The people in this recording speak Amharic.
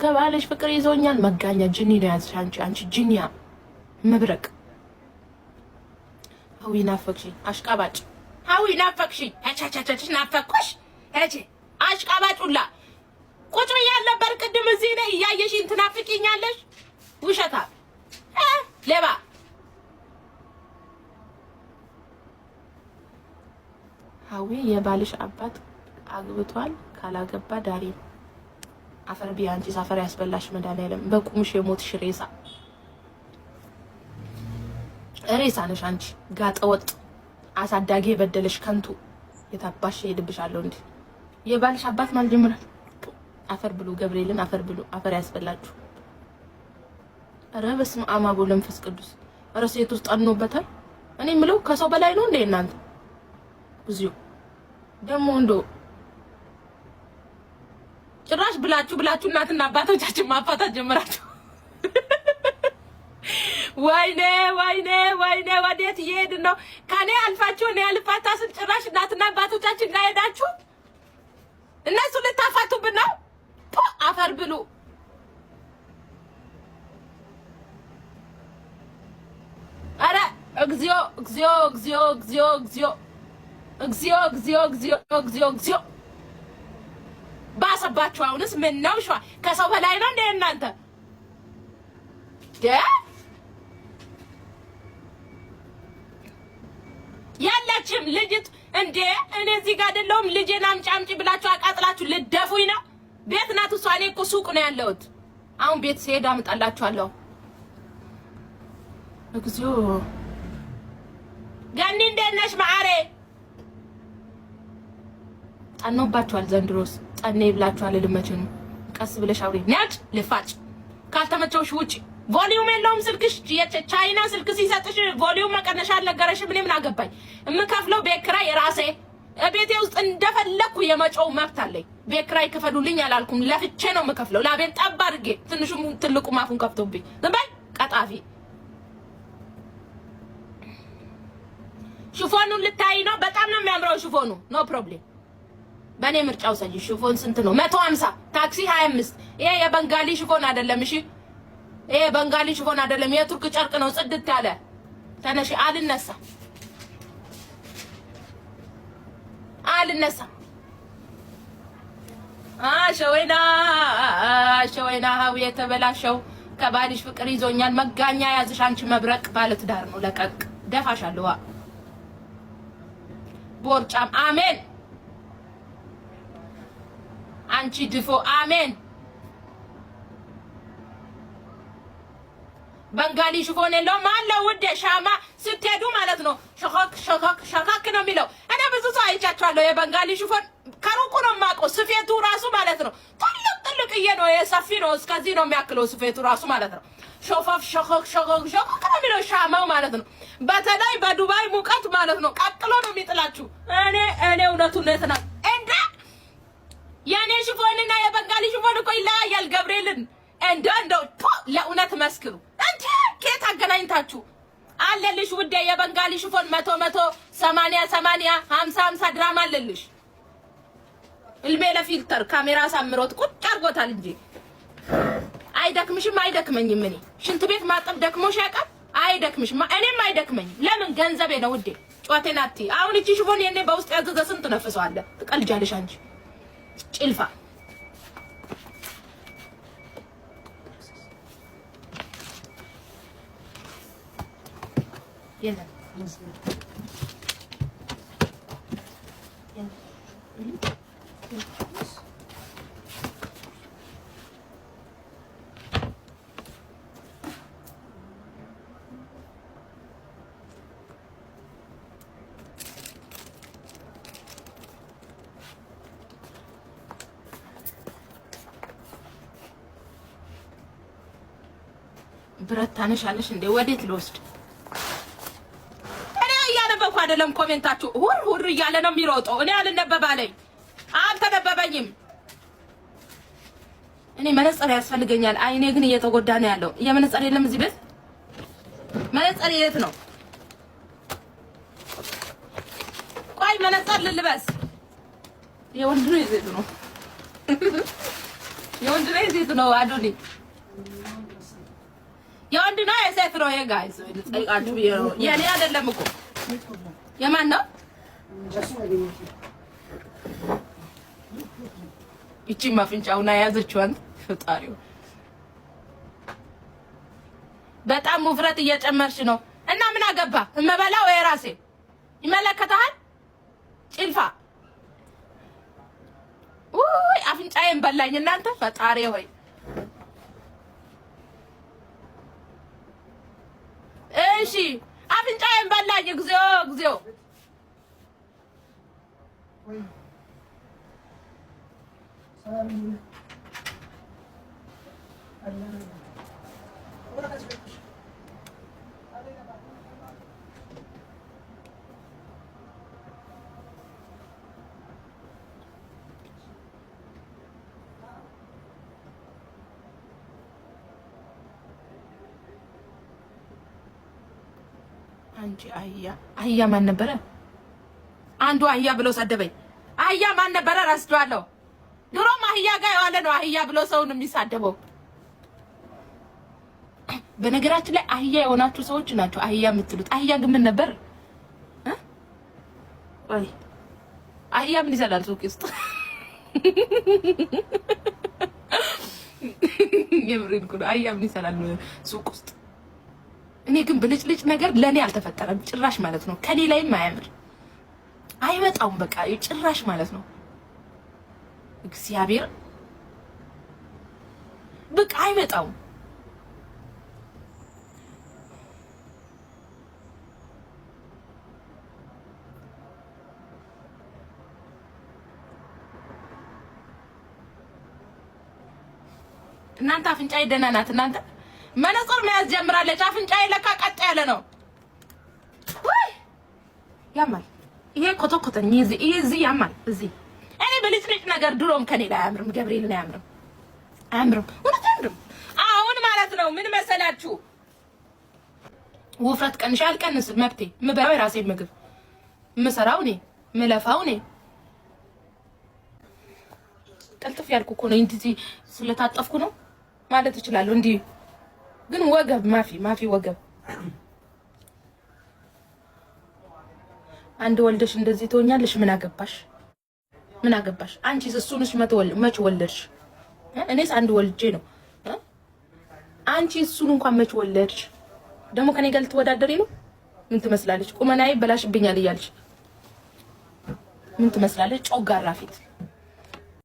ከባለሽ ፍቅር ይዞኛል መጋኛ ጅኒ ነው ያዝሽ አንቺ ጅኒያ መብረቅ ሀዊ ናፈቅሽኝ አሽቃባጭ ሀዊ ናፈቅሽኝ አቻቻቻች ናፈቅኩሽ እጂ አሽቃባጭላ ቁጭ ብያለሁ ነበር ቅድም እዚህ ላይ እያየሽኝ ትናፍቂኛለሽ ውሸታ ሌባ ሀዊ የባልሽ አባት አግብቷል ካላገባ ዳሪ አፈር ቢያንቺ ሳፈር ያስበላሽ መድኃኒዓለም በቁምሽ የሞትሽ ሬሳ ነሽ አንቺ ጋጠወጥ አሳዳጊ የበደለሽ ከንቱ የታባሽ ይልብሻለሁ እንዴ የባልሽ አባት ማን ጀምራል አፈር ብሉ ገብርኤልን አፈር ብሉ አፈር ያስበላችሁ ኧረ በስመ አብ ወወልድ ወመንፈስ ቅዱስ ኧረ ሴት ውስጥ አኖበታል እኔ ምለው ከሰው በላይ ነው እንዴ እናንተ ብዙ ደሞ እንዶ ጭራሽ ብላችሁ እናትና አባቶቻችን ማፋታት ጀመራችሁ ወይኔ ወዴት እየሄድን ነው ከኔ አልፋችሁ እኔ አልፋታ ስል ጭራሽ እናትና አባቶቻችን ጋር ሄዳችሁ እነሱ ልታፋቱብን ነው አፈር ብሉ አረ እግዚኦ ባሰባችሁ አሁንስ ምን ነው ሸዋ ከሰው በላይ ነው እንደ እናንተ ያላችም ልጅት እንዴ እኔ እዚህ ጋር አይደለሁም ልጄን አምጪ ብላችሁ አቃጥላችሁ ልደፉኝ ነው ቤት ናት እሷ እኔ እኮ ሱቅ ነው ያለሁት አሁን ቤት ስሄድ አምጣላችኋለሁ እግዚኦ ገኒ እንዴት ነሽ ማአሬ ጠኖባችኋል ዘንድሮስ ጠኔ ብላችኋል ልመችኑ ቀስ ብለሽ አውሪ ነጭ ልፋጭ ካልተመቸውሽ ውጪ ቮሊዩም የለውም ስልክሽ ቻይና ስልክ ሲሰጥሽ ቮሊዩም መቀነሻ አልነገረሽ ምን አገባኝ እምከፍለው ቤት ኪራይ ራሴ ቤቴ ውስጥ እንደፈለኩ የመጮው መብት አለኝ ቤት ኪራይ ክፈሉልኝ አላልኩም ለፍቼ ነው የምከፍለው ላቤን ጠብ አድርጌ ትንሹም ትልቁ ማፉን ከፍቶብኝ ዝም በይ ቀጣፊ ሽፎኑን ልታይ ነው በጣም ነው የሚያምረው ሽፎኑ ኖ ፕሮብሌም በኔ ምርጫው ሰጂ ሽፎን ስንት ነው 150 ታክሲ 25 ይሄ የበንጋሊ ሽፎን አይደለም እሺ ይሄ በንጋሊ ሽፎን አይደለም የቱርክ ጨርቅ ነው ጽድት ያለ ተነሽ አልነሳ ሸወይና ሀው የተበላሸው ከባልሽ ፍቅር ይዞኛል መጋኛ ያዝሽ አንቺ መብረቅ ባለት ዳር ነው ለቀቅ ደፋሻለሁ ቦርጫም አሜን አንቺ ድፎ አሜን በንጋሊ ሽፎን የለውም አለው ውዴ ሻማ ስትሄዱ ማለት ነው ሸካክ ነው የሚለው እኔ ብዙ ሰው አይቻችኋለሁ የበንጋሊ ሽፎን ከሩቁ ነው የማውቀው ስፌቱ ራሱ ማለት ነው ትልቅዬ ነው የሰፊ ነው እስከዚህ ነው የሚያክለው ስፌቱ ራሱ ማለት ነው ሸካክ ነው የሚለው ሻማው ማለት ነው በተለይ በዱባይ ሙቀት ማለት ነው ቀጥሎ ነው የሚጥላችሁ እኔ እውነቱን ነው የተናገርኩት እንደ የኔ ሽፎንና የበንጋሊ ሽፎን እኮ ይለያያል ገብርኤልን እንደው ለእውነት መስክሩ እንዴ ከየት አገናኝታችሁ አለልሽ ውዴ የበንጋሊ ሽፎን 100 80 50 ድራማ አለልሽ እልሜ ለፊልተር ካሜራ ሳምሮት ቁጭ አርጎታል እንጂ አይደክምሽም አይደክመኝም እኔ ሽንት ቤት ማጠብ ደክሞሽ ያውቃል አይደክምሽም እኔም አይደክመኝም ለምን ገንዘቤ ነው ውዴ ጨዋቴን አትይ አሁን እቺ ሽፎን የኔ በውስጥ ያዘዘ ስንት ነፍሰው አለ ትቀልጃለሽ አንቺ ጭልፋ يلا ብረት ታነሻለሽ እንዴ ወዴት ልወስድ አይደለም ኮሜንታችሁ ሁር እያለ ነው የሚሮጠው እኔ አልነበባለኝ አልተነበበኝም እኔ መነጽር ያስፈልገኛል አይኔ ግን እየተጎዳ ነው ያለው የመነጽር የለም እዚህ ቤት መነጽር የት ነው ቆይ መነጽር ልልበስ የወንድ ነው ይዘት ነው የወንድ ነው የሴት ነው አዶኒ? የወንድ ነው የሴት ነው? ይሄ ጋይስ ልጠይቃችሁ የኔ አይደለም እኮ የማን ነው? ይቺ ማፍንጫውና ያዘችው አንተ ፈጣሪው። በጣም ውፍረት እየጨመርሽ ነው እና ምን አገባ? እመበላው የራሴ ይመለከታል። ጭልፋ ውይ አፍንጫዬን በላኝ እናንተ ፈጣሪ ሆይ። እሺ አፍንጫዬን በላኝ። እግዚኦ እግዚኦ። አንቺ አህያ ማን ነበረ? አንዱ አህያ ብሎ ሰደበኝ። አህያ ማን ነበረ? ረስቷለሁ። ድሮም አህያ ጋር የዋለ ነው አህያ ብሎ ሰውን የሚሳደበው። በነገራችን ላይ አህያ የሆናችሁ ሰዎች ናቸው አህያ የምትሉት። አህያ ግን ምን ነበር? ወይ አህያ ምን ይሰራል ሱቅ ውስጥ? የምሬን እኮ ነው። አህያ ምን ይሰራል ሱቅ ውስጥ? እኔ ግን ብልጭልጭ ነገር ለኔ አልተፈጠረም ጭራሽ ማለት ነው። ከኔ ላይም አያምር አይመጣውም በቃ ጭራሽ ማለት ነው። እግዚአብሔር በቃ አይመጣውም። እናንተ አፍንጫዬ ደህና ናት። እናንተ መነጽር መያዝ ጀምራለች። አፍንጫዬ ለካ ቀጥ ያለ ነው። ወይ ያማል። ይሄ ኮተኮተኝ እዚህ ያማል እዚህ። እኔ በልጭልጭ ነገር ድሮም ከኔ ላይ አያምርም። ገብርኤልን አያምርም እውነት አያምርም። አሁን ማለት ነው ምን መሰላችሁ? ውፍረት ቀንሽ አልቀንስም መብቴ። የምበላው የራሴን ምግብ የምሰራው እኔ የምለፋው እኔ። ቀልጥፍ ያልኩ እኮ ነው እንጂ ስለታጠፍኩ ነው ማለት እችላለሁ። እንዲህ ግን ወገብ ማፊ ወገብ። አንድ ወልደሽ እንደዚህ ትሆኛለሽ። ምን አገባሽ አንቺ? እሱንሽ መች ወለድሽ? እኔስ አንድ ወልጄ ነው። አንቺ እሱን እንኳን መች ወለድሽ? ደግሞ ከኔ ጋር ልትወዳደሪ ነው? ምን ትመስላለች? ቁመናዬ በላሽብኛል እያልሽ ምን ትመስላለች? ጮጋራ ፊት